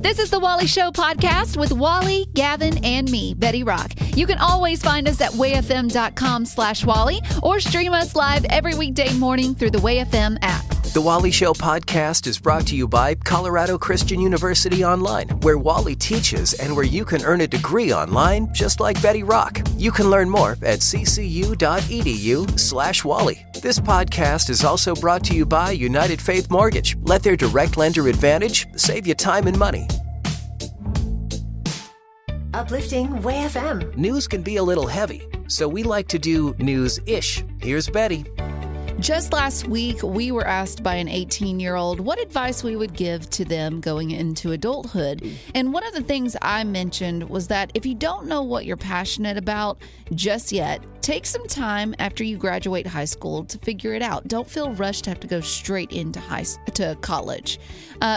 This is the Wally Show podcast with Wally, Gavin, and me, Betty Rock. You can always find us at wayfm.com/Wally or stream us live every weekday morning through the WayFM app. The Wally Show podcast is brought to you by Colorado Christian University Online, where Wally teaches and where you can earn a degree online just like Betty Rock. You can learn more at ccu.edu/Wally. This podcast is also brought to you by United Faith Mortgage. Let their direct lender advantage save you time and money. Uplifting Way FM. News can be a little heavy, so we like to do news-ish. Here's Betty. Just last week, we were asked by an 18-year-old what advice we would give to them going into adulthood. And one of the things I mentioned was that if you don't know what you're passionate about just yet, take some time after you graduate high school to figure it out. Don't feel rushed to have to go straight into college.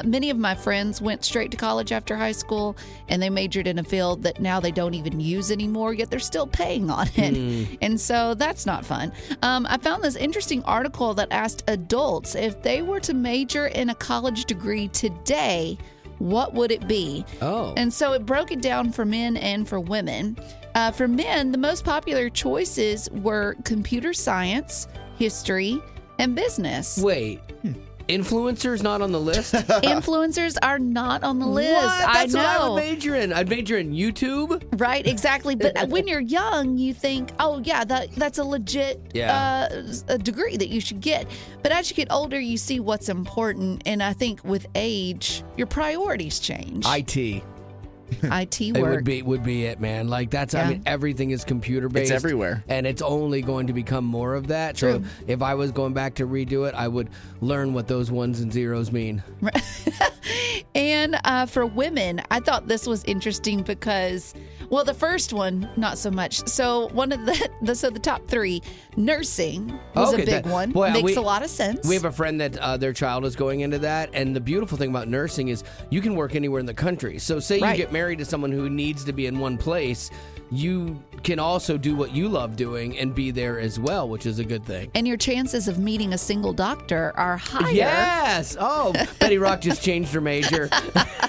Many of my friends went straight to college after high school, and they majored in a field that now they don't even use anymore, yet they're still paying on it. And so that's not fun. I found this interesting article that asked adults if they were to major in a college degree today, what would it be? And so it broke it down for men and for women. For men, the most popular choices were computer science, history, and business. Wait. Influencers not on the list? Influencers are not on the list. What? That's I know. what I would major in. I'd major in YouTube. Right, exactly. But when you're young, you think, oh, yeah, that's a legit a degree that you should get. But as you get older, you see what's important. And I think with age, your priorities change. IT. IT work. It would be it, man. Like that's I mean everything is computer based. It's everywhere. And it's only going to become more of that. True. So if I was going back to redo it, I would learn what those ones and zeros mean. And for women, I thought this was interesting because, well, the first one, not so much. So one of the top three, nursing was a big one. Boy, Makes a lot of sense. We have a friend that their child is going into that. And the beautiful thing about nursing is you can work anywhere in the country. So say you get married to someone who needs to be in one place, you can also do what you love doing and be there as well, which is a good thing. And your chances of meeting a single doctor are higher. Yes. Oh, Betty Rock just changed her major.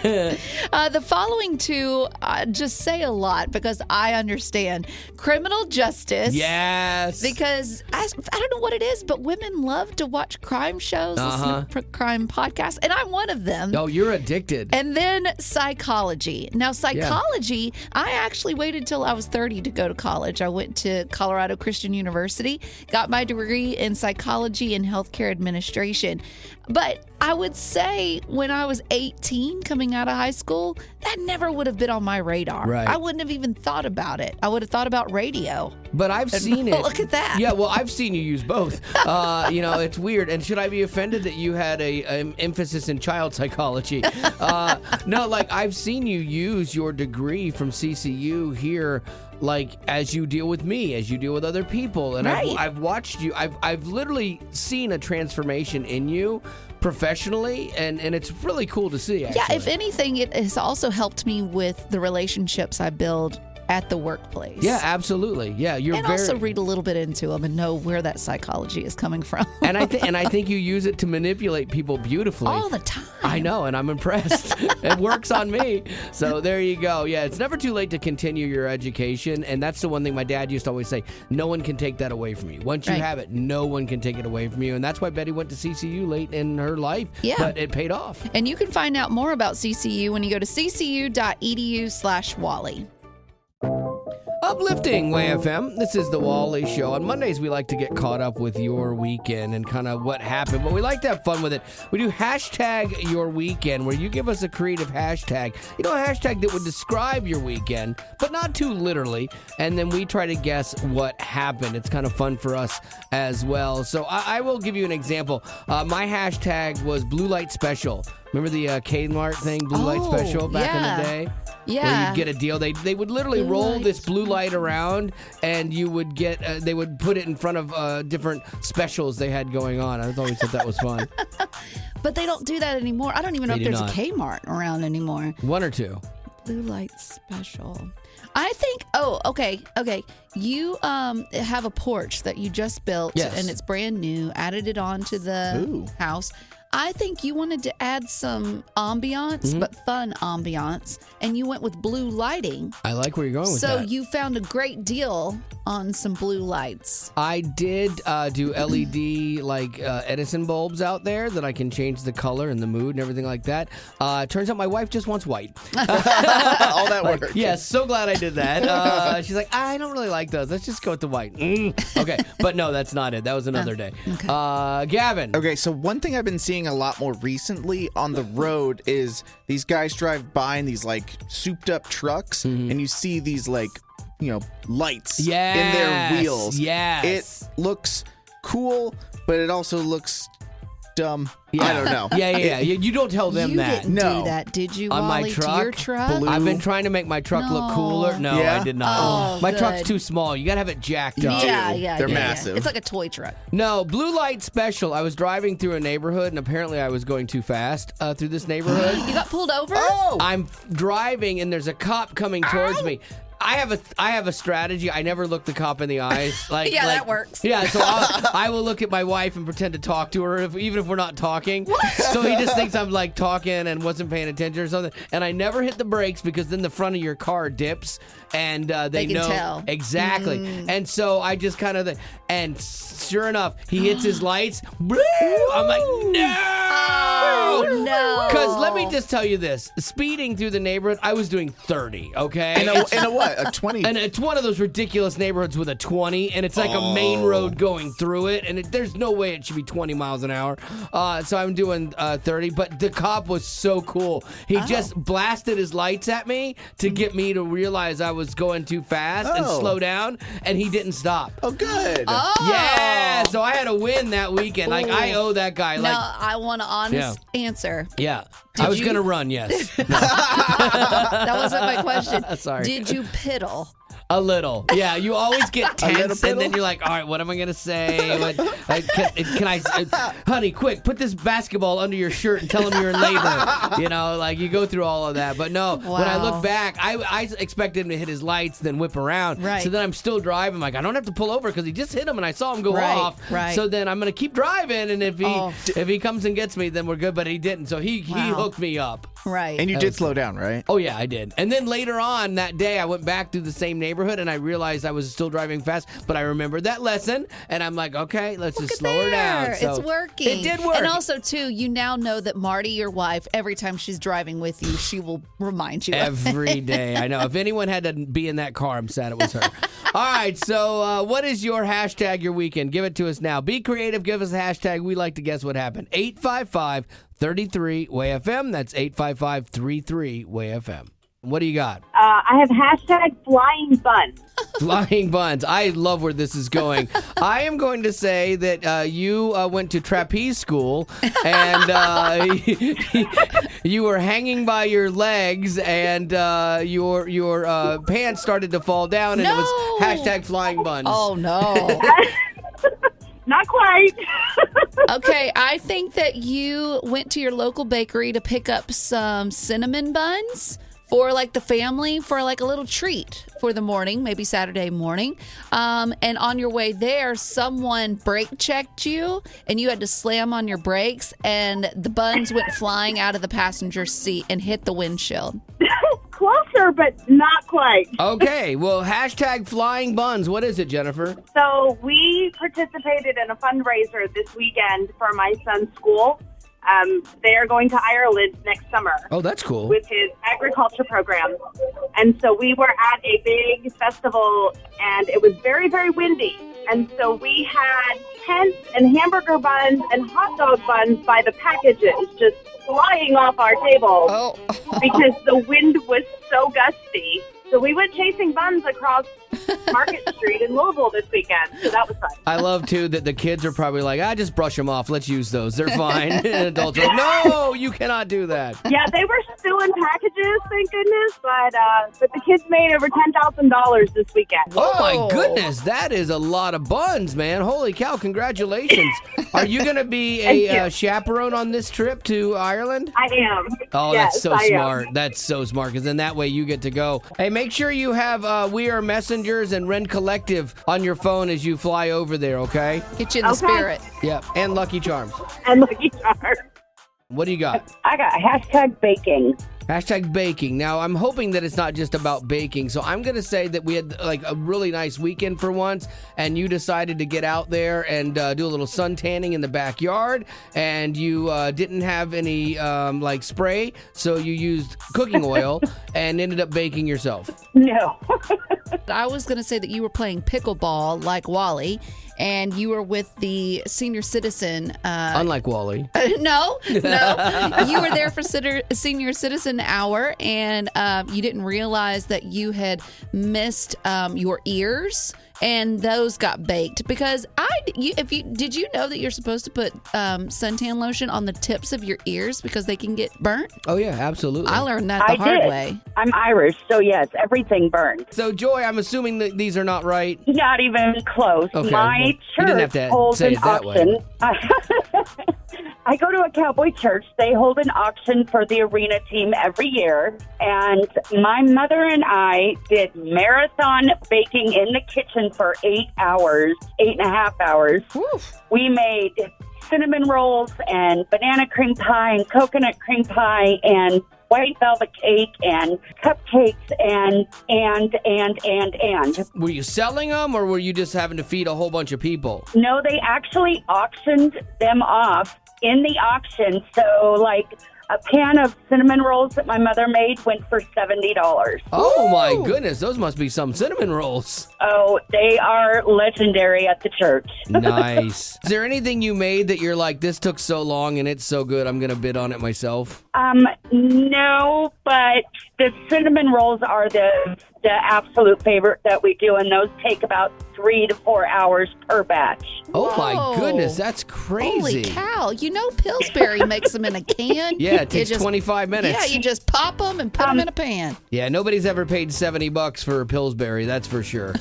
The following two just say a lot because I understand. Criminal justice. Yes. Because I don't know what it is, but women love to watch crime shows, listen to crime podcasts, and I'm one of them. Oh, you're addicted. And then psychology. Now, psychology, I actually waited till I was 30 to go to college. I went to Colorado Christian University, got my degree in psychology and healthcare administration. But I would say when I was 18 coming out of high school, that never would have been on my radar. Right. I wouldn't have even thought about it. I would have thought about radio. But I've seen it. Look at that. Yeah, well, I've seen you use both. It's weird. And should I be offended that you had an emphasis in child psychology? No, like I've seen you use your degree from CCU here, like as you deal with me, as you deal with other people. And I've watched you. I've literally seen a transformation in you professionally, and it's really cool to see, actually. Yeah, if anything, it has also helped me with the relationships I build at the workplace. Yeah, absolutely. Yeah, also read a little bit into them and know where that psychology is coming from. and I think you use it to manipulate people beautifully all the time. I know, and I'm impressed. It works on me. So there you go. Yeah, it's never too late to continue your education, and that's the one thing my dad used to always say. No one can take that away from you. Once you have it, no one can take it away from you, and that's why Betty went to CCU late in her life. Yeah, but it paid off. And you can find out more about CCU when you go to ccu.edu/Wally. Uplifting Way FM. This is the Wally Show. On Mondays, we like to get caught up with your weekend and kind of what happened, but we like to have fun with it. We do hashtag your weekend, where you give us a creative hashtag. You know, a hashtag that would describe your weekend, but not too literally, and then we try to guess what happened. It's kind of fun for us as well. So I will give you an example. My hashtag was Blue Light Special. Remember the Kmart thing, Blue Light Special back in the day? Yeah. Where you'd get a deal. They would literally roll this blue light around, and you would get, they would put it in front of different specials they had going on. I always thought that was fun. But they don't do that anymore. I don't even know if there's a Kmart around anymore. One or two. Blue Light Special. I think, okay. You have a porch that you just built, and it's brand new, added it onto the house. I think you wanted to add some ambiance, but fun ambiance, and you went with blue lighting. I like where you're going with So that. you found a great deal on some blue lights. I did do LED Edison bulbs out there that I can change the color and the mood and everything like that. Turns out my wife just wants white. All that work. Yes, so glad I did that. She's like, I don't really like those. Let's just go with the white. Okay, but no, that's not it. That was another day. Okay. Gavin. Okay, so one thing I've been seeing a lot more recently on the road is these guys drive by in these like souped up trucks, and you see these lights in their wheels. Yes. It looks cool, but it also looks dumb. Yeah. I don't know. Yeah. You don't tell them you that. didn't No. do that, did you, On my Wally, truck? to your truck? Blue. I've been trying to make my truck look cooler. No, Yeah? I did not. Oh, my good. truck's too small. You got to have it jacked up. Yeah. They're massive. It's like a toy truck. No, blue light special. I was driving through a neighborhood, and apparently I was going too fast through this neighborhood. You got pulled over? Oh! I'm driving, and there's a cop coming towards me. I have a strategy. I never look the cop in the eyes. Yeah, that works. Yeah, so I will look at my wife and pretend to talk to her, even if we're not talking. So he just thinks I'm like talking and wasn't paying attention or something. And I never hit the brakes because then the front of your car dips, and they can know tell. exactly. And so I just kind of and sure enough, he hits his lights. I'm like, no. Oh, no. Because let me just tell you this. Speeding through the neighborhood, I was doing 30, okay? In a what? A 20? And it's one of those ridiculous neighborhoods with a 20, and it's like a main road going through it, and there's no way it should be 20 miles an hour. So I'm doing 30, but the cop was so cool. He just blasted his lights at me to get me to realize I was going too fast and slow down, and he didn't stop. Oh, good. Oh. Yeah, so I had a win that weekend. Like, I owe that guy. No, I want an honest answer. Yeah. I was going to run, yes. That wasn't my question. Sorry. Did you piddle? A little. Yeah, you always get little tense, and then piddle? you're like, all right, what am I going to say? Can I, honey, quick, put this basketball under your shirt and tell him you're in labor. You go through all of that. But no, when I look back, I expected him to hit his lights, then whip around. Right. So then I'm still driving. Like, I don't have to pull over because he just hit him, and I saw him go off. Right. So then I'm going to keep driving, and if he comes and gets me, then we're good. But he didn't. So he hooked me up. Right. And you did slow down, right? Oh, yeah, I did. And then later on that day, I went back through the same neighborhood, and I realized I was still driving fast, but I remembered that lesson, and I'm like, okay, let's just slow her down. So it's working. It did work. And also, too, you now know that Marty, your wife, every time she's driving with you, she will remind you. Every day. I know. If anyone had to be in that car, I'm sad it was her. All right, so what is your hashtag your weekend? Give it to us now. Be creative. Give us a hashtag. We like to guess what happened. 855-33-WAY-FM. That's 855-33-WAY-FM. What do you got? I have hashtag flying buns. Flying buns. I love where this is going. I am going to say that you went to trapeze school and you were hanging by your legs and your pants started to fall down and it was hashtag flying buns. Oh, no. Not quite. Okay, I think that you went to your local bakery to pick up some cinnamon buns for like the family, for like a little treat for the morning, maybe Saturday morning. And on your way there, someone brake checked you and you had to slam on your brakes and the buns went flying out of the passenger seat and hit the windshield. Closer, but not quite. Okay, well, hashtag flying buns. What is it, Jennifer? So we participated in a fundraiser this weekend for my son's school. They are going to Ireland next summer. Oh, that's cool. With his agriculture program. And so we were at a big festival, and it was very, very windy. And so we had tents and hamburger buns and hot dog buns by the packages just flying off our table because the wind was so gusty. So we went chasing buns across Market Street in Louisville this weekend. So that was fun. I love, too, that the kids are probably like, just brush them off. Let's use those. They're fine. And adults are like, no, you cannot do that. Yeah, they were still in packages, thank goodness. But the kids made over $10,000 this weekend. Oh, my goodness. That is a lot of buns, man. Holy cow. Congratulations. Are you going to be a chaperone on this trip to Ireland? I am. Oh, yes, that's so I smart. am. That's so smart because then that way you get to go. Hey, make sure you have We Are Messengers and Ren Collective on your phone as you fly over there, okay? Get you in the spirit. Yeah, and Lucky Charms. And Lucky Charms. What do you got? I got hashtag baking. Hashtag baking. Now, I'm hoping that it's not just about baking. So I'm going to say that we had like a really nice weekend for once, and you decided to get out there and do a little sun tanning in the backyard, and you didn't have any like spray, so you used cooking oil and ended up baking yourself. No. I was going to say that you were playing pickleball like Wally, and you were with the senior citizen. Unlike Wally. No. You were there for senior citizen hour, and you didn't realize that you had missed your ears, and those got baked. Because did you know that you're supposed to put suntan lotion on the tips of your ears because they can get burnt? Oh yeah, absolutely. I learned that the hard way. I'm Irish, so yes, everything burns. So Joy, I'm assuming that these are not right. Not even close. Okay, My well, you didn't have church to holds say an it that auction. way. I go to a cowboy church. They hold an auction for the arena team every year. And my mother and I did marathon baking in the kitchen for 8.5 hours. Oof. We made cinnamon rolls and banana cream pie and coconut cream pie and white velvet cake and cupcakes and. Were you selling them, or were you just having to feed a whole bunch of people? No, they actually auctioned them off in the auction. So, like, a pan of cinnamon rolls that my mother made went for $70. Oh, my goodness. Those must be some cinnamon rolls. Oh, they are legendary at the church. Nice. Is there anything you made that you're like, this took so long and it's so good, I'm going to bid on it myself? No, but the cinnamon rolls are the absolute favorite that we do, and those take about 3 to 4 hours per batch. Oh, my Whoa. goodness. That's crazy. Holy cow. You know Pillsbury makes them in a can. Yeah, it takes You just- 25 minutes. Yeah, you just pop them and put them in a pan. Yeah, nobody's ever paid $70 for a Pillsbury, that's for sure.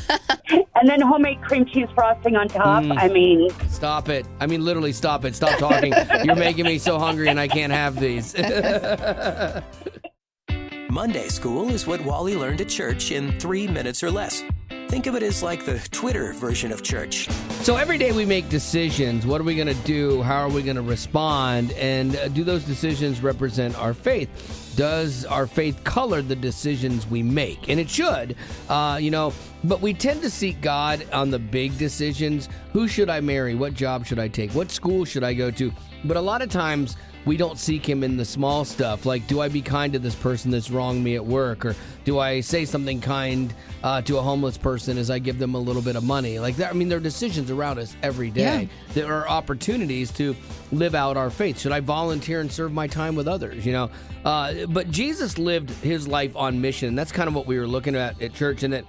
And then homemade cream cheese frosting on top. I mean, Stop it. I mean, literally stop it. Stop talking. You're making me so hungry and I can't have these. Monday School is what Wally learned at church in 3 minutes or less. Think of it as like the Twitter version of church. So every day we make decisions. What are we going to do? How are we going to respond? And do those decisions represent our faith? Does our faith color the decisions we make? And it should, but we tend to seek God on the big decisions. Who should I marry? What job should I take? What school should I go to? But a lot of times we don't seek him in the small stuff. Like, do I be kind to this person that's wronged me at work? Or do I say something kind to a homeless person as I give them a little bit of money? Like that. I mean, there are decisions around us every day. Yeah. There are opportunities to live out our faith. Should I volunteer and serve my time with others? But Jesus lived his life on mission. That's kind of what we were looking at church, and that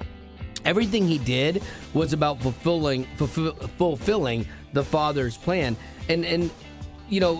everything he did was about fulfilling the Father's plan. And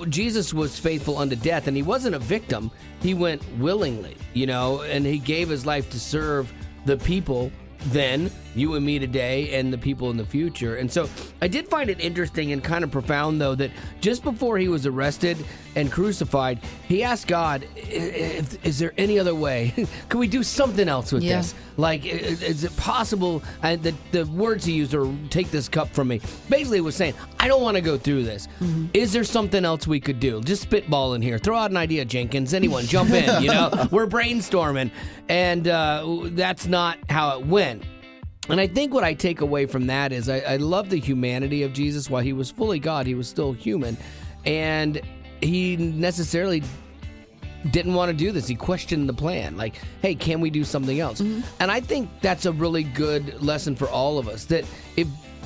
Jesus was faithful unto death, and he wasn't a victim. He went willingly, and he gave his life to serve the people then, you and me today, and the people in the future. And so I did find it interesting and kind of profound, though, that just before he was arrested and crucified, he asked God, is there any other way? Can we do something else with this? Like, is it possible? The words he used are, take this cup from me. Basically, he was saying, I don't want to go through this. Mm-hmm. Is there something else we could do? Just spitball in here. Throw out an idea, Jenkins. Anyone, jump in, We're brainstorming. And that's not how it went. And I think what I take away from that is I love the humanity of Jesus. While he was fully God, he was still human. And he necessarily didn't want to do this. He questioned the plan. Like, hey, can we do something else? Mm-hmm. And I think that's a really good lesson for all of us. That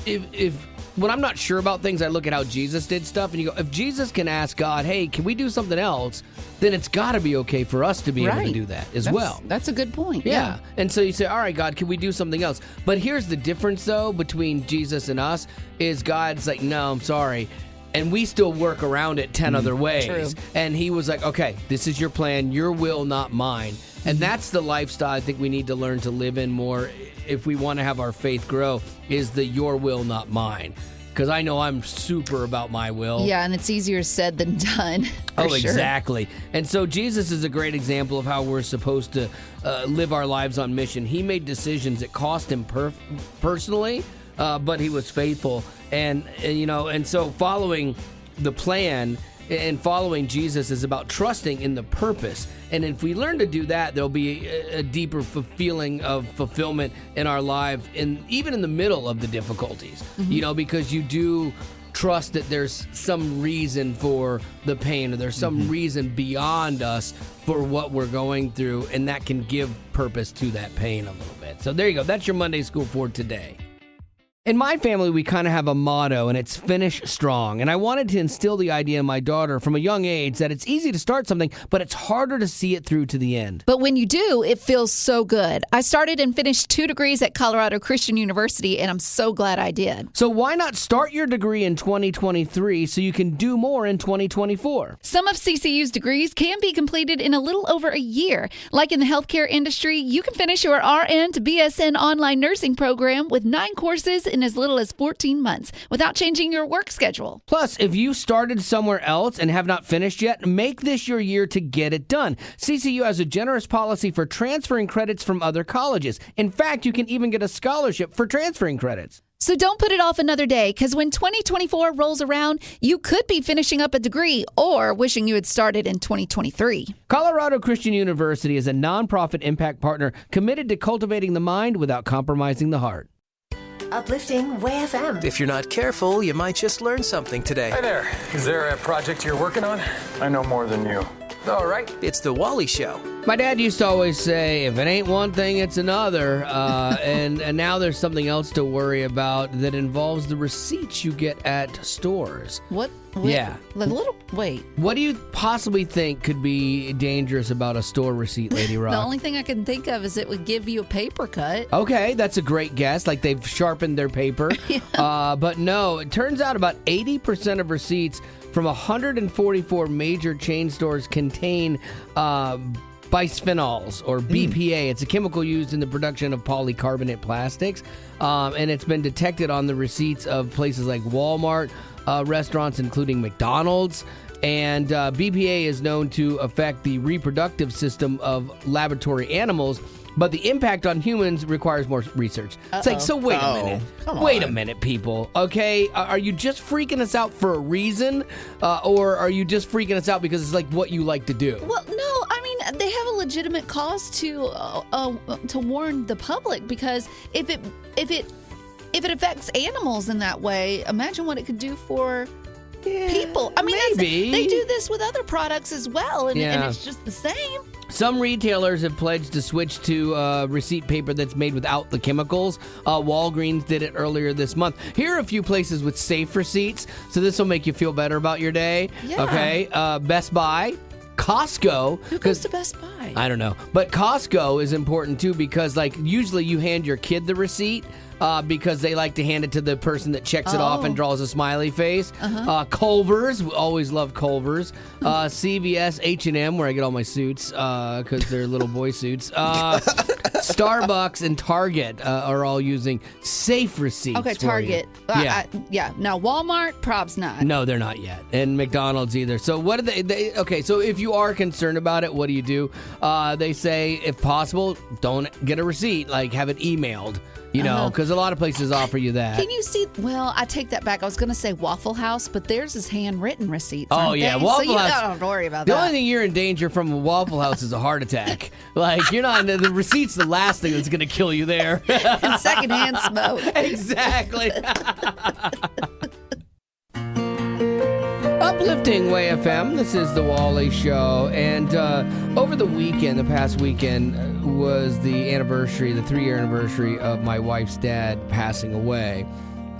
if when I'm not sure about things, I look at how Jesus did stuff, and you go, if Jesus can ask God, hey, can we do something else? Then it's got to be okay for us to be able to do that as well. That's a good point. Yeah. And so you say, all right, God, can we do something else? But here's the difference, though, between Jesus and us, is God's like, no, I'm sorry. And we still work around it 10 other ways. True. And he was like, okay, this is your plan, your will, not mine. And that's the lifestyle I think we need to learn to live in more if we want to have our faith grow, is the your will, not mine. Because I know I'm super about my will. Yeah, and it's easier said than done. Sure. Exactly. And so Jesus is a great example of how we're supposed to live our lives on mission. He made decisions that cost him personally, but he was faithful. And so following the plan and following Jesus is about trusting in the purpose. And if we learn to do that, there'll be a deeper feeling of fulfillment in our life, and even in the middle of the difficulties, because you do trust that there's some reason for the pain, or there's some reason beyond us for what we're going through, and that can give purpose to that pain a little bit. So there you go. That's your Monday School for today. In my family, we kind of have a motto, and it's finish strong. And I wanted to instill the idea in my daughter from a young age that it's easy to start something, but it's harder to see it through to the end. But when you do, it feels so good. I started and finished 2 degrees at Colorado Christian University, and I'm so glad I did. So why not start your degree in 2023 so you can do more in 2024? Some of CCU's degrees can be completed in a little over a year. Like in the healthcare industry, you can finish your RN to BSN online nursing program with 9 courses in as little as 14 months without changing your work schedule. Plus, if you started somewhere else and have not finished yet, make this your year to get it done. CCU has a generous policy for transferring credits from other colleges. In fact, you can even get a scholarship for transferring credits. So don't put it off another day, because when 2024 rolls around, you could be finishing up a degree or wishing you had started in 2023. Colorado Christian University is a nonprofit impact partner committed to cultivating the mind without compromising the heart. Uplifting Way FM. If you're not careful, you might just learn something today. Hi there. Is there a project you're working on? I know more than you. All right. It's The Wally Show. My dad used to always say, if it ain't one thing, it's another. And now there's something else to worry about that involves the receipts you get at stores. What? Yeah. Wait. What do you possibly think could be dangerous about a store receipt, Lady Rock? The only thing I can think of is it would give you a paper cut. Okay, that's a great guess. Like they've sharpened their paper. Yeah. But no, it turns out about 80% of receipts from 144 major chain stores contain bisphenols, or BPA. It's a chemical used in the production of polycarbonate plastics, and it's been detected on the receipts of places like Walmart, restaurants including McDonald's, and BPA is known to affect the reproductive system of laboratory animals, but the impact on humans requires more research. It's like, so wait a minute. Wait a minute, people. Okay, are you just freaking us out for a reason, or are you just freaking us out because it's like what you like to do? Well, no, I mean, they have a legitimate cause to warn the public, because if it affects animals in that way, imagine what it could do for people. I mean, maybe. They do this with other products as well, and it's just the same. Some retailers have pledged to switch to receipt paper that's made without the chemicals. Walgreens did it earlier this month. Here are a few places with safe receipts, so this will make you feel better about your day. Yeah. Okay, Best Buy, Costco. Who goes to Best Buy? I don't know. But Costco is important too, because like usually you hand your kid the receipt because they like to hand it to the person that checks it off and draws a smiley face. Culver's, we always love Culver's. CVS, H&M, where I get all my suits because they're little boy suits. Starbucks and Target are all using safe receipts. Okay, Target. Now Walmart, probs not. No, they're not yet. And McDonald's either. So what do they okay, so if you are concerned about it, what do? They say, if possible, don't get a receipt. Like, have it emailed. Because a lot of places offer you that. Can you see? Well, I take that back. I was going to say Waffle House, but theirs is handwritten receipts. Oh, yeah. They? Waffle so House. Don't worry about the that. only thing you're in danger from a Waffle House is a heart attack. Like, you're not, the receipt's the last thing that's going to kill you there. And secondhand smoke. Exactly. Uplifting Way FM. This is the Wally Show. And over the weekend, the past weekend, was the anniversary, the 3-year anniversary of my wife's dad passing away.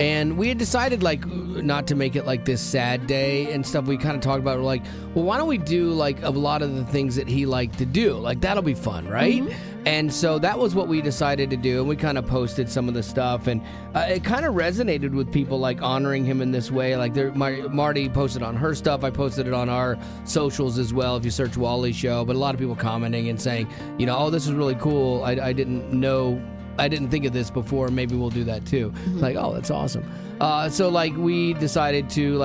And we had decided, like, not to make it like this sad day and stuff. We kind of talked about it, like, well, why don't we do, like, a lot of the things that he liked to do? Like, that'll be fun, right? Mm-hmm. And so that was what we decided to do. And we kind of posted some of the stuff. And it kind of resonated with people, like, honoring him in this way. Like, Marty posted on her stuff. I posted it on our socials as well, if you search Wally Show. But a lot of people commenting and saying, oh, this is really cool. I didn't know. I didn't think of this before. Maybe we'll do that too. Mm-hmm. Like, oh, that's awesome. So like we decided to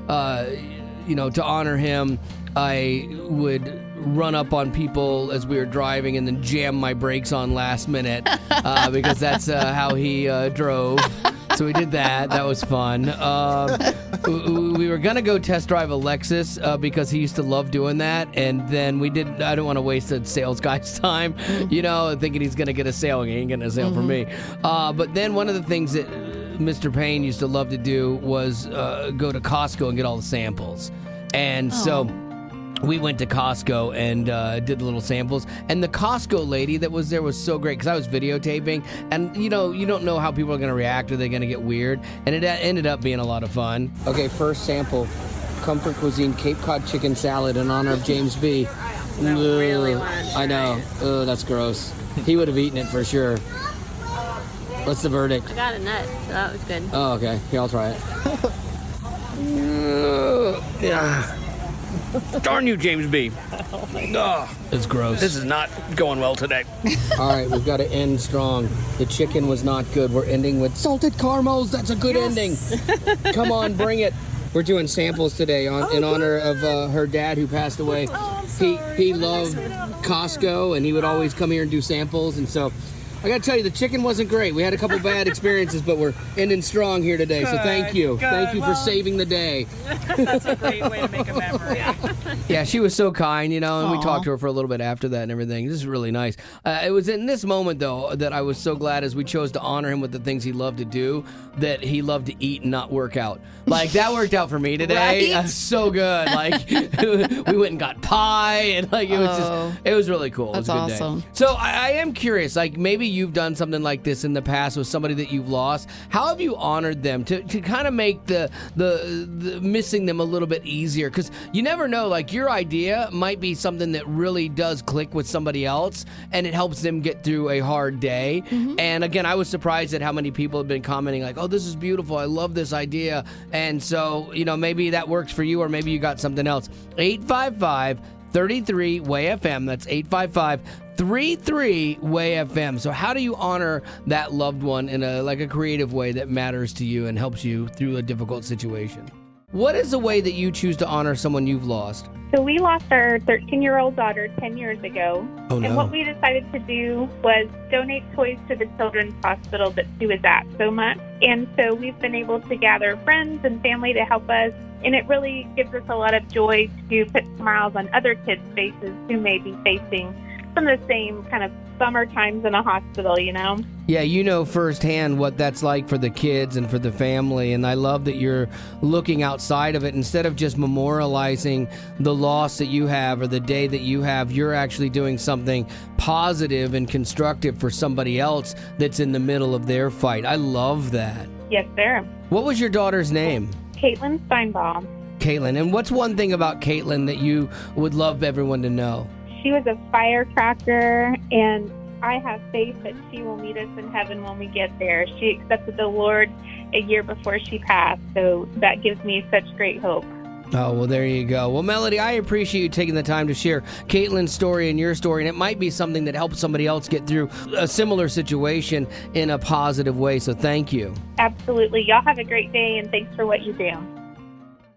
to honor him, I would run up on people as we were driving and then jam my brakes on last minute because that's how he drove. So we did that. That was fun. We were going to go test drive a Lexus because he used to love doing that. And then we didn't. I don't want to waste a sales guy's time, thinking he's going to get a sale. He ain't getting a sale from me. But then one of the things that Mr. Payne used to love to do was go to Costco and get all the samples. And so we went to Costco and did the little samples. And the Costco lady that was there was so great because I was videotaping. And, you don't know how people are going to react. Are they going to get weird? And it ended up being a lot of fun. Okay, first sample. Comfort Cuisine Cape Cod Chicken Salad in honor of James B. I know. Oh, that's gross. He would have eaten it for sure. What's the verdict? I got a nut, so that was good. Oh, okay. Here, I'll try it. Yeah. Darn you, James B. Oh, it's gross. This is not going well today. All right, we've got to end strong. The chicken was not good. We're ending with salted caramels. That's a good ending. Come on, bring it. We're doing samples today in honor of her dad who passed away. Oh, I'm sorry. He loved Costco, and he would always come here and do samples. And so I got to tell you, the chicken wasn't great. We had a couple bad experiences, but we're ending strong here today. So thank you. Good. Thank you for saving the day. That's a great way to make a memory. Yeah, she was so kind, and we talked to her for a little bit after that and everything. This is really nice. It was in this moment, though, that I was so glad as we chose to honor him with the things he loved to do, that he loved to eat and not work out. Like, that worked out for me today. Right? So good. Like, we went and got pie, and like it was really cool. That's it was a good awesome. day. So I am curious, like maybe you've done something like this in the past with somebody that you've lost. How have you honored them to kind of make the missing them a little bit easier? Because you never know, like your idea might be something that really does click with somebody else, and it helps them get through a hard day. And again, I was surprised at how many people have been commenting like, oh, this is beautiful. I love this idea. And so, maybe that works for you, or maybe you got something else. 855-33-WAY-FM. That's 855-33-WAY-FM. So how do you honor that loved one in a creative way that matters to you and helps you through a difficult situation? What is the way that you choose to honor someone you've lost? So we lost our 13-year-old daughter 10 years ago. Oh, no. And what we decided to do was donate toys to the children's hospital that she was at so much. And so we've been able to gather friends and family to help us. And it really gives us a lot of joy to put smiles on other kids' faces who may be facing some of the same kind of bummer times in a hospital, Yeah, firsthand what that's like for the kids and for the family, and I love that you're looking outside of it. Instead of just memorializing the loss that you have or the day that you have, you're actually doing something positive and constructive for somebody else that's in the middle of their fight. I love that. Yes, sir. What was your daughter's name? Caitlin Steinbaum. Caitlin. And what's one thing about Caitlin that you would love everyone to know? She was a firecracker, and I have faith that she will meet us in heaven when we get there. She accepted the Lord a year before she passed, so that gives me such great hope. Oh, well, there you go. Well, Melody, I appreciate you taking the time to share Caitlin's story and your story, and it might be something that helps somebody else get through a similar situation in a positive way, so thank you. Absolutely. Y'all have a great day, and thanks for what you do.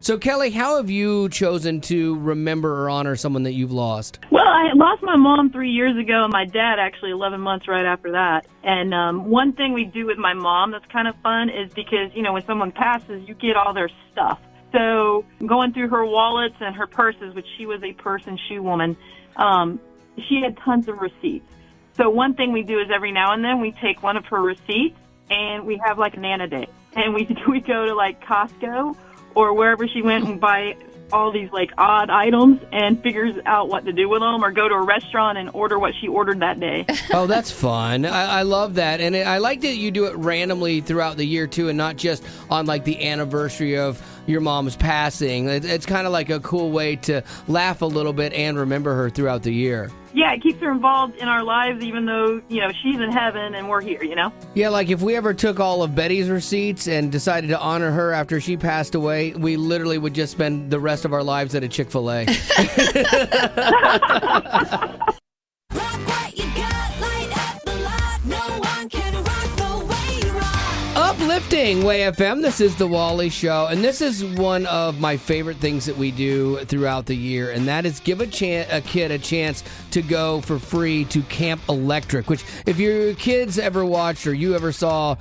So, Kelly, how have you chosen to remember or honor someone that you've lost? Well, I lost my mom 3 years ago, and my dad actually 11 months right after that. And one thing we do with my mom that's kind of fun is because, when someone passes, you get all their stuff. So going through her wallets and her purses, which she was a purse and shoe woman, she had tons of receipts. So one thing we do is every now and then we take one of her receipts and we have like a Nana Day. And we go to like Costco or wherever she went and buy all these like odd items and figures out what to do with them, or go to a restaurant and order what she ordered that day. Oh, that's fun. I love that. And I like that you do it randomly throughout the year too, and not just on like the anniversary of your mom's passing. It's kind of like a cool way to laugh a little bit and remember her throughout the year. Yeah, it keeps her involved in our lives, even though, she's in heaven and we're here, Yeah, like if we ever took all of Betty's receipts and decided to honor her after she passed away, we literally would just spend the rest of our lives at a Chick-fil-A. Uplifting Way FM. This is the Wally Show, and this is one of my favorite things that we do throughout the year, and that is give a kid a chance to go for free to Camp Electric, which if your kids ever watched or you ever saw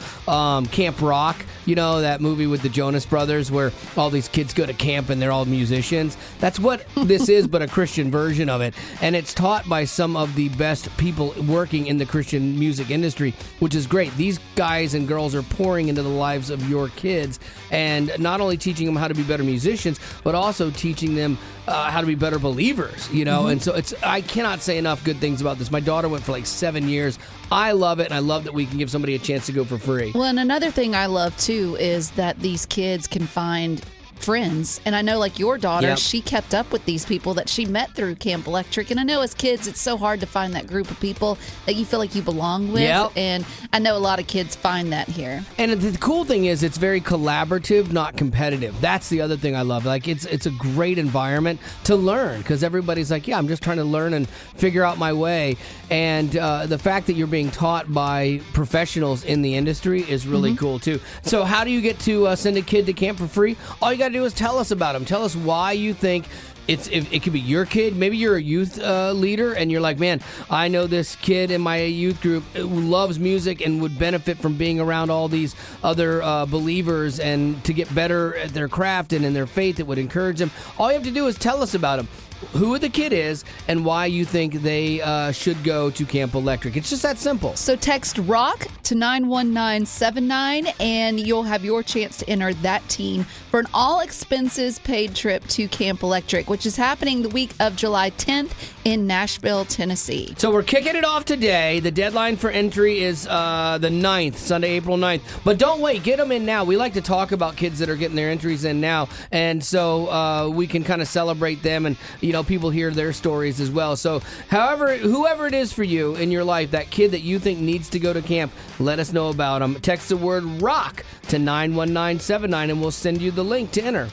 Camp Rock, you know, that movie with the Jonas Brothers where all these kids go to camp and they're all musicians. That's what this is, but a Christian version of it, and it's taught by some of the best people working in the Christian music industry, which is great. These guys and girls are pouring into the lives of your kids and not only teaching them how to be better musicians, but also teaching them how to be better believers, you know. And so I cannot say enough good things about this. My daughter went for like 7 years. I love it, and I love that we can give somebody a chance to go for free. Well, and another thing I love too is that these kids can find friends. And I know, like your daughter, she kept up with these people that she met through Camp Electric. And I know as kids, it's so hard to find that group of people that you feel like you belong with. And I know a lot of kids find that here. And the cool thing is it's very collaborative, not competitive. That's the other thing I love. Like it's a great environment to learn because everybody's like, I'm just trying to learn and figure out my way. And the fact that you're being taught by professionals in the industry is really cool too. So how do you get to send a kid to camp for free? All you got to do is tell us about them. Tell us why you think it could be your kid. Maybe you're a youth leader and you're like, man, I know this kid in my youth group who loves music and would benefit from being around all these other believers and to get better at their craft and in their faith. It would encourage them. All you have to do is tell us about them. Who the kid is and why you think they should go to Camp Electric. It's just that simple. So text ROCK to 91979 and you'll have your chance to enter that team for an all-expenses-paid trip to Camp Electric, which is happening the week of July 10th in Nashville, Tennessee. So we're kicking it off today. The deadline for entry is the 9th, Sunday, April 9th. But don't wait. Get them in now. We like to talk about kids that are getting their entries in now. And so we can kind of celebrate them and, you know, people hear their stories as well. So whoever it is for you in your life, that kid that you think needs to go to camp, let us know about them. Text the word ROCK to 91979 and we'll send you the link to enter.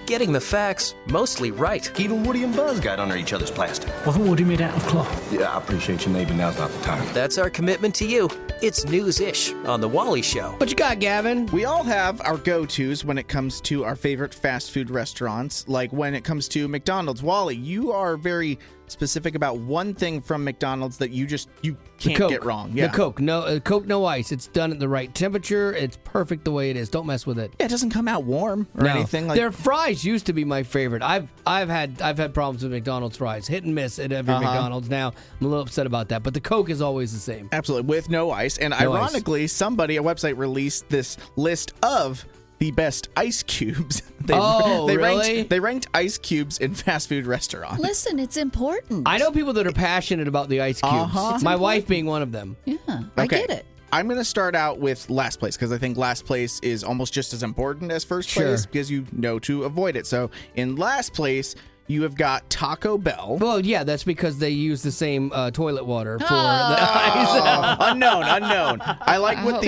Getting the facts mostly right. Even Woody and Buzz got under each other's plastic. Wasn't Woody made out of cloth? Yeah, I appreciate your neighbor. Now's not the time. That's our commitment to you. It's News-ish on The Wally Show. What you got, Gavin? We all have our go-tos when it comes to our favorite fast food restaurants. Like when it comes to McDonald's. Wally, you are very specific about one thing from McDonald's that you can't get wrong. The Coke. No Coke, no ice. It's done at the right temperature. It's perfect the way it is. Don't mess with it. Yeah, it doesn't come out warm or anything. Their fries used to be my favorite. I've had problems with McDonald's fries. Hit and miss at every McDonald's now. I'm a little upset about that. But the Coke is always the same. Absolutely, with no ice. And ironically, a website released this list of the best ice cubes. Really? They ranked ice cubes in fast food restaurants. Listen, it's important. I know people that are passionate about the ice cubes. My wife being one of them. Yeah, I get it. I'm going to start out with last place because I think last place is almost just as important as first place because you know to avoid it. So in last place, you have got Taco Bell. Well, yeah, that's because they use the same toilet water for the ice. Unknown. I like what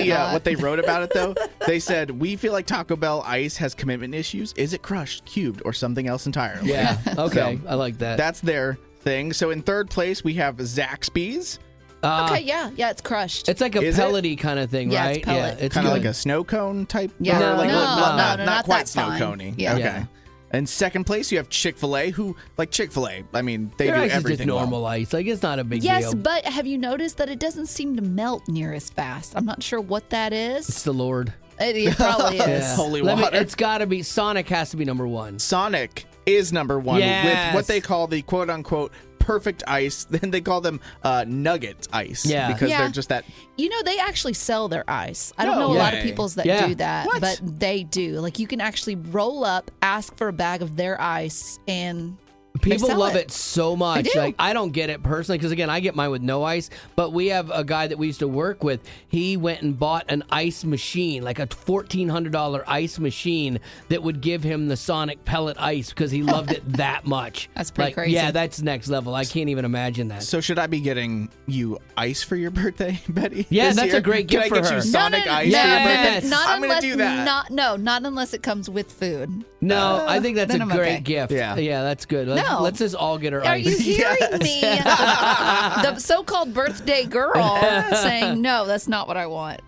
they wrote about it, though. They said, we feel like Taco Bell ice has commitment issues. Is it crushed, cubed, or something else entirely? Yeah, okay. I like that. That's their thing. So in third place, we have Zaxby's. Okay, yeah, it's crushed. It's like a pellety kind of thing, right? It's pellet. Yeah, it's kind of like a snow cone type. Yeah, not quite that snow fine. coney. Yeah. Okay. And second place, you have Chick-fil-A, who, like Chick-fil-A, I mean, they Their do ice everything is just normal ice. Like, it's not a big deal. Yes, but have you noticed that it doesn't seem to melt near as fast? I'm not sure what that is. It's the Lord. It probably is. Holy water. It's got to be, Sonic has to be number one. Sonic is number one with what they call the quote-unquote perfect ice. Then they call them nugget ice because they're just that. You know, they actually sell their ice. I don't know a lot of peoples that do that, but they do. Like, you can actually roll up, ask for a bag of their ice, and people love it so much. Like, I don't get it personally because, again, I get mine with no ice. But we have a guy that we used to work with. He went and bought an ice machine, like a $1,400 ice machine that would give him the Sonic pellet ice because he loved it that much. That's pretty crazy. Yeah, that's next level. I can't even imagine that. So should I be getting you ice for your birthday, Betty? Yeah, that's a great gift for her. Can I get you Sonic ice for your birthday? I'm going to do that. Not unless it comes with food. No, I think that's a great gift. Yeah, that's good. Let's just all get her Are ice. you hearing me? The so-called birthday girl saying, no, that's not what I want.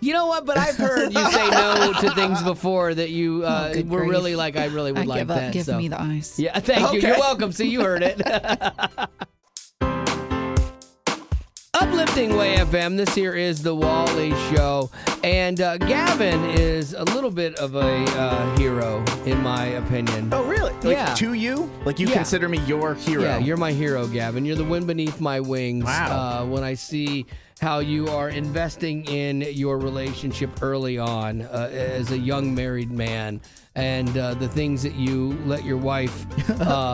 You know what? But I've heard you say no to things before that you were really like, I really would like that. Give me the ice. Yeah, thank you. You're welcome. See, you heard it. Uplifting Way FM. This here is the Wally Show. And Gavin is a little bit of a hero, in my opinion. Oh, really? Yeah. To you? Like, you consider me your hero? Yeah, you're my hero, Gavin. You're the wind beneath my wings. Wow. When I see how you are investing in your relationship early on as a young married man, and the things that you let your wife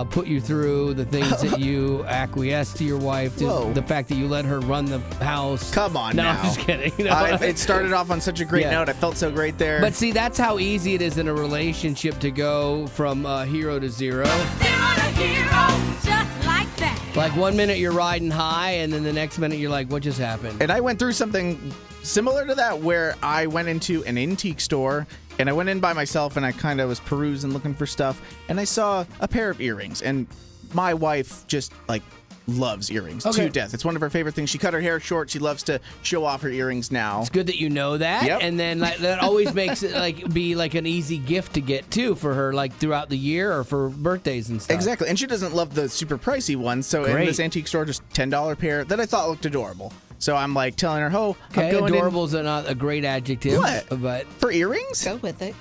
put you through, the things that you acquiesce to your wife, the fact that you let her run the house. Come on now. No, I'm just kidding. It started off on such a great note. I felt so great there. But see, that's how easy it is in a relationship to go from hero to zero. Zero to hero, just like that. Like 1 minute you're riding high, and then the next minute you're like, what just happened? And I went through something similar to that where I went into an antique store, and I went in by myself, and I kind of was perusing, looking for stuff, and I saw a pair of earrings, and my wife just, like, loves earrings to death. It's one of her favorite things. She cut her hair short. She loves to show off her earrings now. It's good that you know that. Yep. And then that always makes it be an easy gift to get too for her, like throughout the year or for birthdays and stuff. Exactly. And she doesn't love the super pricey ones. So in this antique store, just $10 pair that I thought looked adorable. So I'm like telling her, I'm going adorable's not a great adjective. What? But for earrings? Go with it.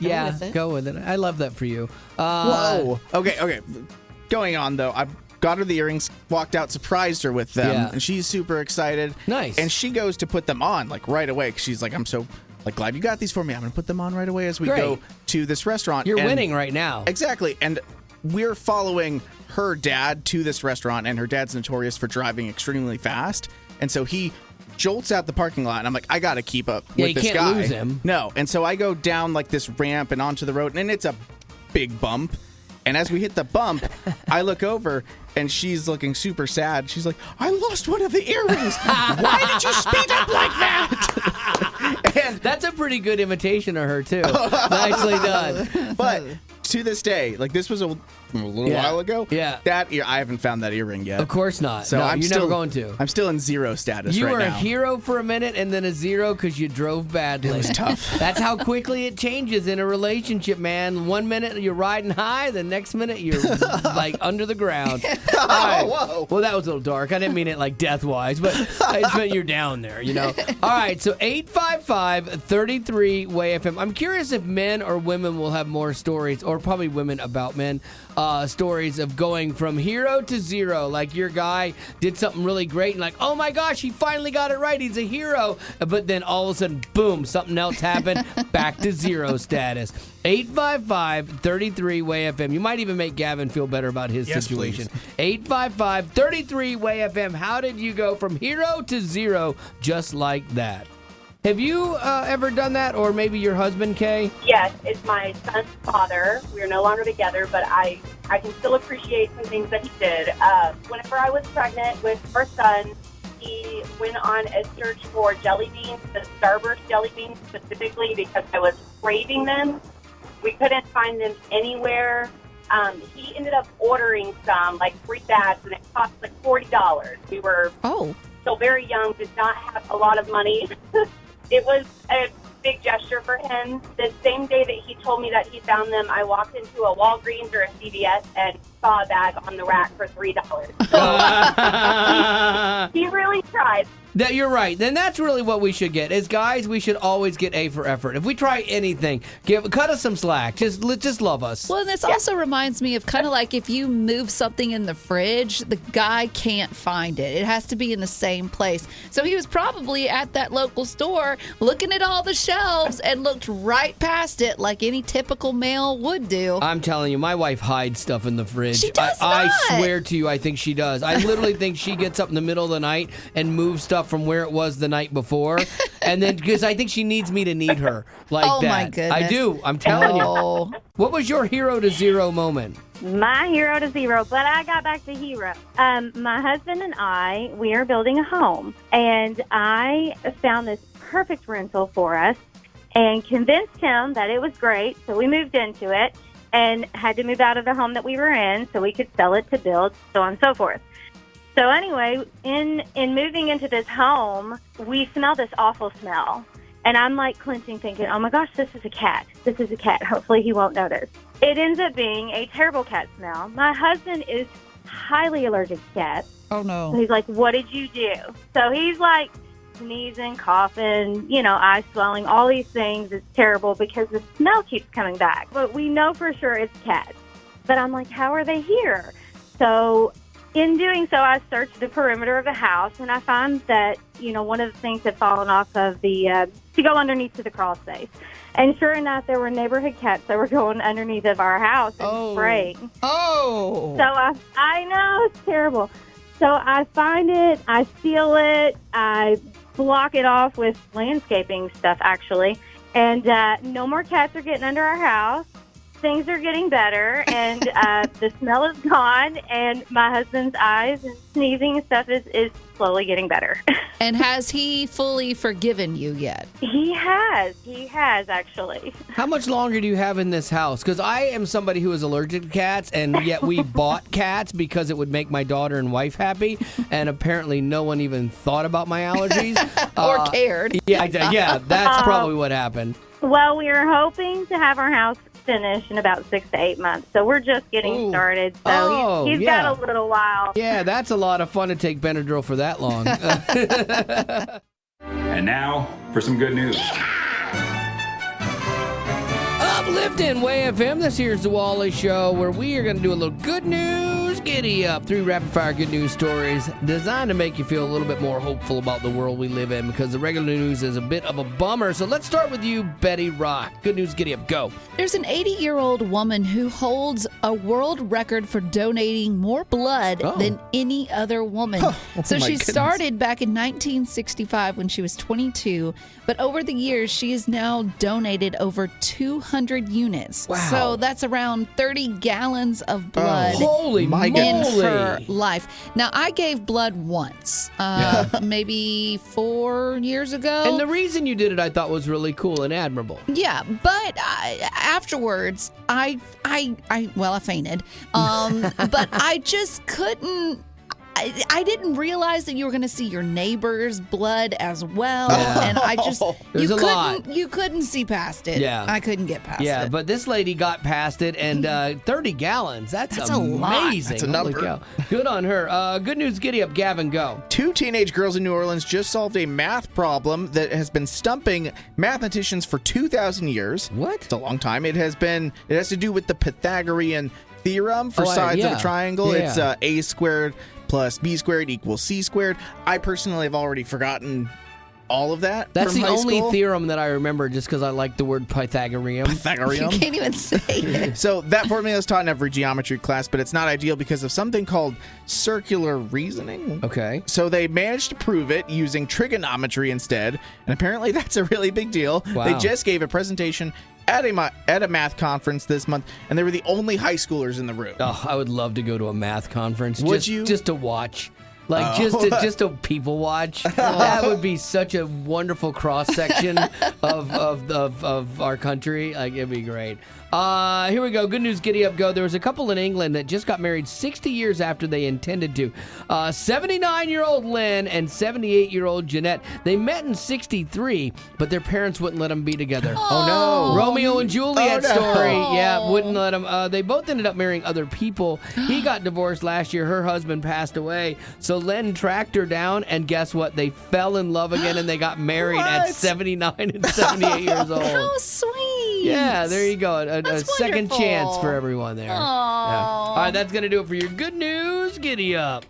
Go with it. I love that for you. Whoa. Okay. Going on though, I got her the earrings, walked out, surprised her with them, and she's super excited. Nice. And she goes to put them on like right away because she's like, I'm so glad you got these for me. I'm going to put them on right away as we go to this restaurant. You're winning right now. Exactly. And we're following her dad to this restaurant, and her dad's notorious for driving extremely fast. And so he jolts out the parking lot, and I'm like, I got to keep up with this guy. You can't lose him. No. And so I go down like this ramp and onto the road, and it's a big bump. And as we hit the bump, I look over, and she's looking super sad. She's like, I lost one of the earrings. Why did you speed up like that? And that's a pretty good imitation of her, too. Nicely done. But to this day, like this was a little while ago. Yeah. I haven't found that earring yet. Of course not. So you're never going to. I'm still in zero status you right were now. a hero for a minute and then a zero because you drove badly. It was tough. That's how quickly it changes in a relationship, man. 1 minute you're riding high, the next minute you're like under the ground. All right. Whoa. Well, that was a little dark. I didn't mean it like death-wise, but I just meant you're down there, you know. All right, so 855-33-WAY-FM. I'm curious if men or women will have more stories, or probably women about men, stories of going from hero to zero. Like your guy did something really great and like, oh my gosh, he finally got it right. He's a hero. But then all of a sudden, boom, something else happened. Back to zero status. 855-33-WAY-FM. You might even make Gavin feel better about his situation. 855-33-WAY-FM. How did you go from hero to zero just like that? Have you ever done that, or maybe your husband, Kay? Yes, it's my son's father. We're no longer together, but I can still appreciate some things that he did. Whenever I was pregnant with our son, he went on a search for jelly beans, the Starburst jelly beans specifically, because I was craving them. We couldn't find them anywhere. He ended up ordering some, like 3 bags, and it cost like $40. We were still very young, did not have a lot of money. It was a big gesture for him. The same day that he told me that he found them, I walked into a Walgreens or a CVS and saw a bag on the rack for $3. So he really tried. That you're right. Then that's really what we should get. As guys, we should always get A for effort. If we try anything, cut us some slack. Just love us. Well, and this also reminds me of kind of like if you move something in the fridge, the guy can't find it. It has to be in the same place. So he was probably at that local store looking at all the shelves and looked right past it like any typical male would do. I'm telling you, my wife hides stuff in the fridge. She does I not. swear to you, I think she does. I literally think she gets up in the middle of the night and moves stuff from where it was the night before, and then because I think she needs me to need her like that. Oh my goodness! I do. I'm telling you. What was your hero to zero moment? My hero to zero, but I got back to hero. My husband and I, we are building a home, and I found this perfect rental for us and convinced him that it was great. So we moved into it and had to move out of the home that we were in so we could sell it to build, so on and so forth. So anyway, in moving into this home, we smell this awful smell. And I'm like clenching, thinking, oh my gosh, this is a cat. This is a cat. Hopefully he won't notice. It ends up being a terrible cat smell. My husband is highly allergic to cats. Oh, no. So he's like, what did you do? So he's like sneezing, coughing, eye swelling, all these things. It's terrible because the smell keeps coming back. But we know for sure it's cats. But I'm like, how are they here? So in doing so, I searched the perimeter of the house, and I found that, one of the things had fallen off of to go underneath to the crawl space. And sure enough, there were neighborhood cats that were going underneath of our house and spraying. Oh. So I know, it's terrible. So I find it, I seal it, I block it off with landscaping stuff, actually. And no more cats are getting under our house. Things are getting better, and the smell is gone, and my husband's eyes and sneezing and stuff is slowly getting better. And has he fully forgiven you yet? He has actually. How much longer do you have in this house? Because I am somebody who is allergic to cats, and yet we bought cats because it would make my daughter and wife happy, and apparently no one even thought about my allergies. Or cared. Yeah, that's probably what happened. Well, we are hoping to have our house finished in about 6 to 8 months. So we're just getting started. So he's got a little while. Yeah, that's a lot of fun to take Benadryl for that long. And now for some good news. Uplifting Way FM. This here's the Wally Show, where we are going to do a little good news giddy up. 3 rapid-fire good news stories designed to make you feel a little bit more hopeful about the world we live in, because the regular news is a bit of a bummer. So let's start with you, Betty Rock. Good news giddy up. Go. There's an 80-year-old woman who holds a world record for donating more blood than any other woman. So she started back in 1965 when she was 22, but over the years she has now donated over 200 units. Wow. So that's around 30 gallons of blood. Holy my in her life. Now, I gave blood once, maybe 4 years ago. And the reason you did it, I thought, was really cool and admirable. Yeah, but afterwards, I fainted. But I just couldn't. I didn't realize that you were going to see your neighbor's blood as well, and I just you couldn't see past it. Yeah, I couldn't get past it. Yeah, but this lady got past it, and 30 gallons. That's amazing. A lot. That's a number. Good on her. Good news, giddy up, Gavin. Go. 2 teenage girls in New Orleans just solved a math problem that has been stumping mathematicians for 2,000 years. What? It's a long time. It has to do with the Pythagorean theorem for sides of a triangle. It's a squared plus b squared equals c squared. I personally have already forgotten all of that. That's from the high only school. theorem that I remember, just because I like the word Pythagorean. Pythagorean. You can't even say it. So that formula is taught in every geometry class, but it's not ideal because of something called circular reasoning. Okay. So they managed to prove it using trigonometry instead, and apparently that's a really big deal. Wow. They just gave a presentation at a math conference this month, and they were the only high schoolers in the room. Oh, I would love to go to a math conference. Would you? Just to watch. Like, just to people watch. That would be such a wonderful cross-section of our country. Like, it'd be great. Here we go. Good news, giddy up, go. There was a couple in England that just got married 60 years after they intended to. 79-year-old Lynn and 78-year-old Jeanette. They met in 63, but their parents wouldn't let them be together. Oh, no. Romeo and Juliet story. Yeah, wouldn't let them. They both ended up marrying other people. He got divorced last year. Her husband passed away. So Lynn tracked her down, and guess what? They fell in love again, and they got married at 79 and 78 years old. How sweet. Yeah, there you go. A second wonderful. chance for everyone there. Yeah. All right, that's going to do it for your good news. Giddy up.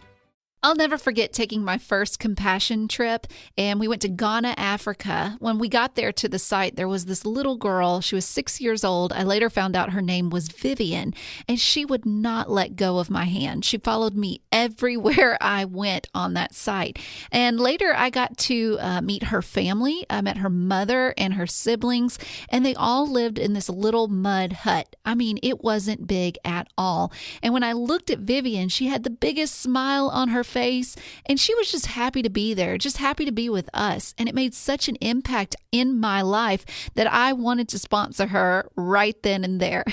I'll never forget taking my first compassion trip, and we went to Ghana, Africa. When we got there to the site, there was this little girl. She was 6 years old. I later found out her name was Vivian, and she would not let go of my hand. She followed me everywhere I went on that site. And later, I got to meet her family. I met her mother and her siblings, and they all lived in this little mud hut. I mean, it wasn't big at all. And when I looked at Vivian, she had the biggest smile on her face, and she was just happy to be there, just happy to be with us. And it made such an impact in my life that I wanted to sponsor her right then and there.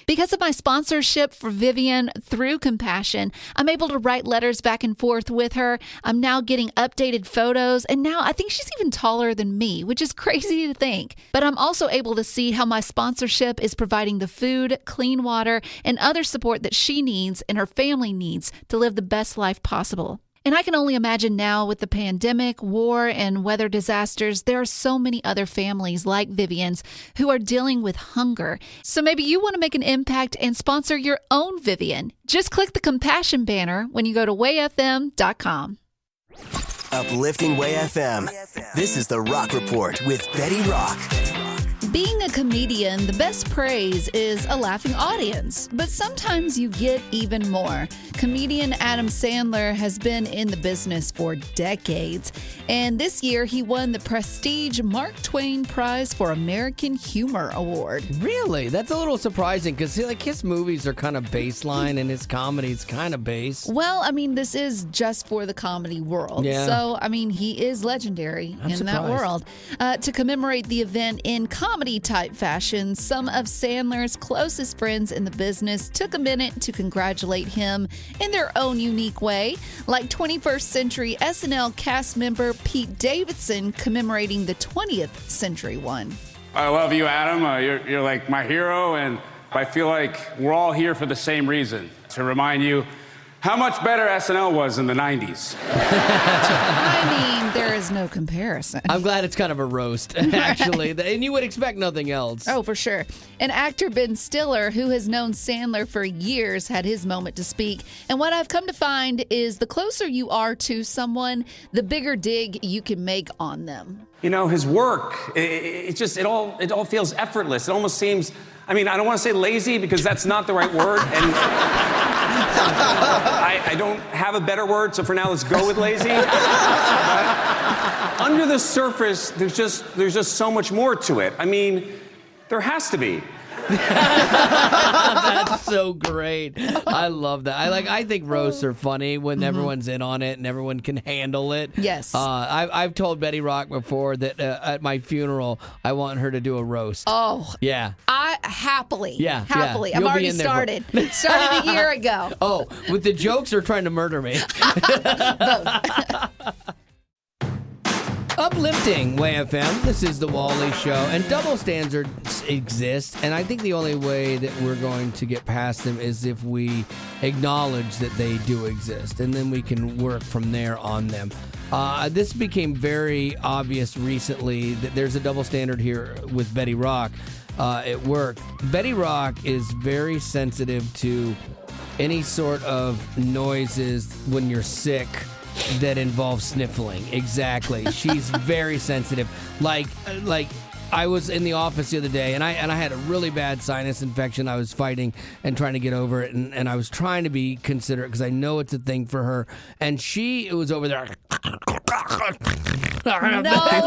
Because of my sponsorship for Vivian through Compassion, I'm able to write letters back and forth with her. I'm now getting updated photos, and now I think she's even taller than me, which is crazy to think. But I'm also able to see how my sponsorship is providing the food, clean water, and other support that she needs and her family needs to live the best life possible. And I can only imagine now with the pandemic, war, and weather disasters, there are so many other families like Vivian's who are dealing with hunger. So maybe you want to make an impact and sponsor your own Vivian. Just click the Compassion banner when you go to wayfm.com. Uplifting Way FM. This is The Rock Report with Betty Rock. Being a comedian, the best praise is a laughing audience, but sometimes you get even more. Comedian Adam Sandler has been in the business for decades, and this year he won the prestige Mark Twain Prize for American Humor Award. Really? That's a little surprising because his movies are kind of baseline and his comedy's kind of base. Well, I mean, this is just for the comedy world. Yeah. So, I mean, he is legendary in that world. To commemorate the event in comedy-type fashion, some of Sandler's closest friends in the business took a minute to congratulate him in their own unique way, like 21st Century SNL cast member Pete Davidson commemorating the 20th Century one. I love you, Adam. You're like my hero, and I feel like we're all here for the same reason, to remind you how much better SNL was in the 90s. I mean, there is no comparison. I'm glad it's kind of a roast, actually. And you would expect nothing else. Oh, for sure. And actor Ben Stiller, who has known Sandler for years, had his moment to speak. And what I've come to find is the closer you are to someone, the bigger dig you can make on them. You know, his work, it all feels effortless. It almost seems, I mean, I don't want to say lazy because that's not the right word. And I don't have a better word, so for now, let's go with lazy. But under the surface, there's just so much more to it. I mean, there has to be. That's so great. I love that. I think roasts are funny when everyone's in on it and everyone can handle it. Yes. I've told Betty Rock before that at my funeral I want her to do a roast. Oh. Yeah. Happily. Yeah. Happily. Yeah. I've already started. Started a year ago. Oh, with the jokes or trying to murder me? Uplifting Way FM. This is the Wally Show, and double standards exist, and I think the only way that we're going to get past them is if we acknowledge that they do exist, and then we can work from there on them. This became very obvious recently that there's a double standard here with Betty Rock at work. Betty Rock is very sensitive to any sort of noises when you're sick that involves sniffling. Exactly. She's very sensitive. Like I was in the office the other day and I had a really bad sinus infection. I was fighting and trying to get over it, and I was trying to be considerate because I know it's a thing for her. And she was over there. No, I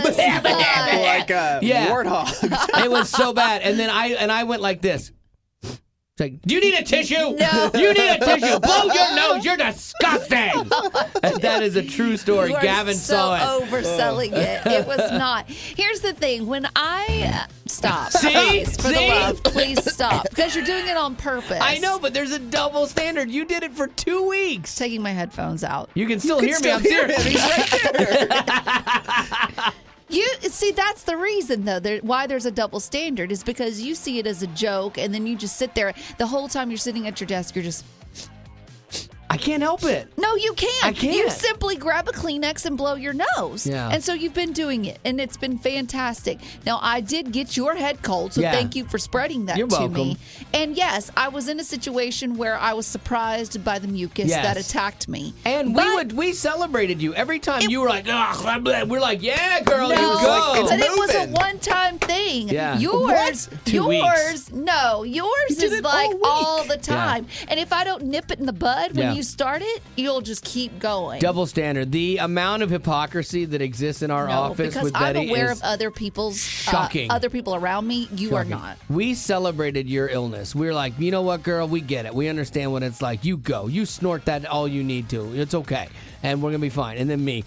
was not. Like a warthog. It was so bad. And then I went like this. Like, do you need a tissue? No. You need a tissue. Blow your nose. You're disgusting. And that is a true story. You are Gavin saw it. Overselling it. It was not. Here's the thing. When I stop, See? please, for the See? love, please stop, because you're doing it on purpose. I know, but there's a double standard. You did it for 2 weeks. Taking my headphones out. You can still hear me. I'm serious. He's right there. You see, that's the reason, though, why there's a double standard is because you see it as a joke, and then you just sit there. The whole time you're sitting at your desk, you're just... I can't help it. No, you can't. I can't. You simply grab a Kleenex and blow your nose. Yeah. And so you've been doing it, and it's been fantastic. Now, I did get your head cold, so thank you for spreading that You're to welcome. me. And yes, I was in a situation where I was surprised by the mucus that attacked me. And we celebrated you. Every time you were like, ugh, we're like, yeah, girl, No, you go. but it was a one-time thing. Yeah. Yours, 2 weeks. yours is it like all week. all the time. And if I don't nip it in the bud when Yeah. you you start it, you'll just keep going. Double standard. The amount of hypocrisy that exists in our office with Betty I'm aware is of other people's shocking. Other people around me. You are not. We celebrated your illness. We were like, you know what, girl? We get it. We understand what it's like. You go. You snort that all you need to. It's okay. And we're going to be fine. And then me.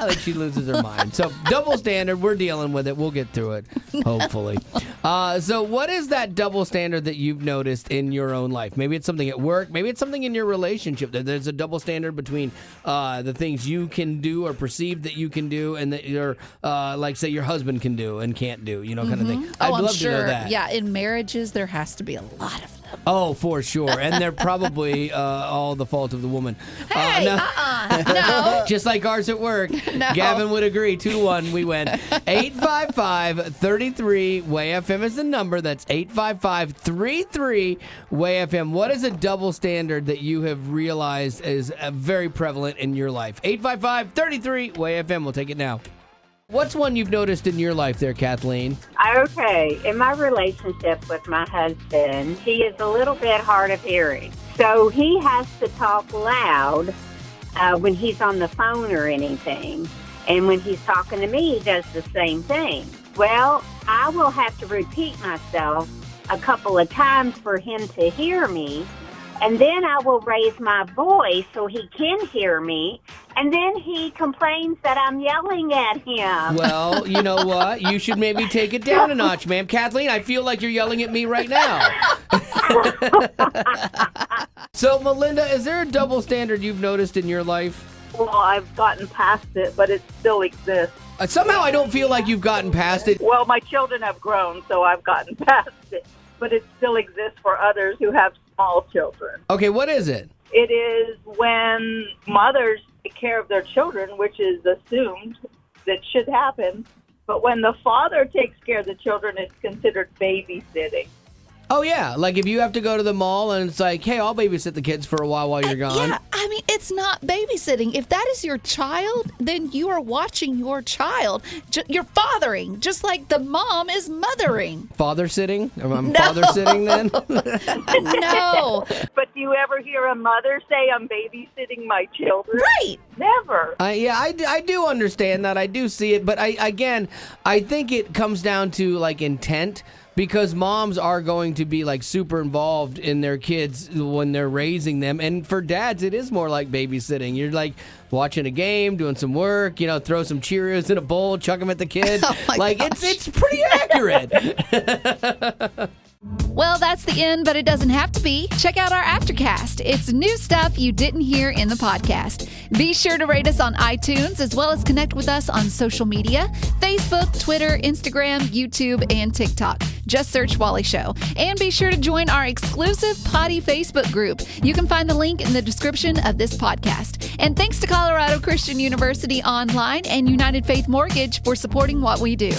Like she loses her mind. So double standard, we're dealing with it. We'll get through it, hopefully. So what is that double standard that you've noticed in your own life? Maybe it's something at work. Maybe it's something in your relationship. There's a double standard between the things you can do or perceive that you can do and that your, like, say, your husband can do and can't do, kind of thing. I'd love to know that. Yeah, in marriages, there has to be a lot of them. Oh, for sure. And they're probably all the fault of the woman. Hey, no. Just like ours at work. No. Gavin would agree. 2-1, we win. 855-33-WAY-FM is the number. That's 855-33-WAY-FM. What is a double standard that you have realized is very prevalent in your life? 855-33-WAY-FM. We'll take it now. What's one you've noticed in your life there, Kathleen? Okay. In my relationship with my husband, he is a little bit hard of hearing. So he has to talk loud when he's on the phone or anything. And when he's talking to me, he does the same thing. Well, I will have to repeat myself a couple of times for him to hear me. And then I will raise my voice so he can hear me. And then he complains that I'm yelling at him. Well, you know what? You should maybe take it down a notch, ma'am. Kathleen, I feel like you're yelling at me right now. So, Melinda, is there a double standard you've noticed in your life? Well, I've gotten past it, but it still exists. Somehow I don't feel like you've gotten past it. Well, my children have grown, so I've gotten past it. But it still exists for others who have small children. Okay, what is it? It is when mothers take care of their children, which is assumed that should happen. But when the father takes care of the children, it's considered babysitting. Oh, yeah. Like if you have to go to the mall and it's like, hey, I'll babysit the kids for a while you're gone. Yeah, I mean, it's not babysitting. If that is your child, then you are watching your child. You're fathering, just like the mom is mothering. Father sitting? I'm father sitting then? No. But do you ever hear a mother say, I'm babysitting my children? Right. Never. Yeah, I do understand that. I do see it. But I think it comes down to like intent. Because moms are going to be like super involved in their kids when they're raising them. And for dads, it is more like babysitting. You're like watching a game, doing some work, throw some Cheerios in a bowl, chuck them at the kids. Oh like it's pretty accurate. Well, that's the end, but it doesn't have to be. Check out our Aftercast. It's new stuff you didn't hear in the podcast. Be sure to rate us on iTunes, as well as connect with us on social media, Facebook, Twitter, Instagram, YouTube, and TikTok. Just search Wally Show. And be sure to join our exclusive Potty Facebook group. You can find the link in the description of this podcast. And thanks to Colorado Christian University Online and United Faith Mortgage for supporting what we do.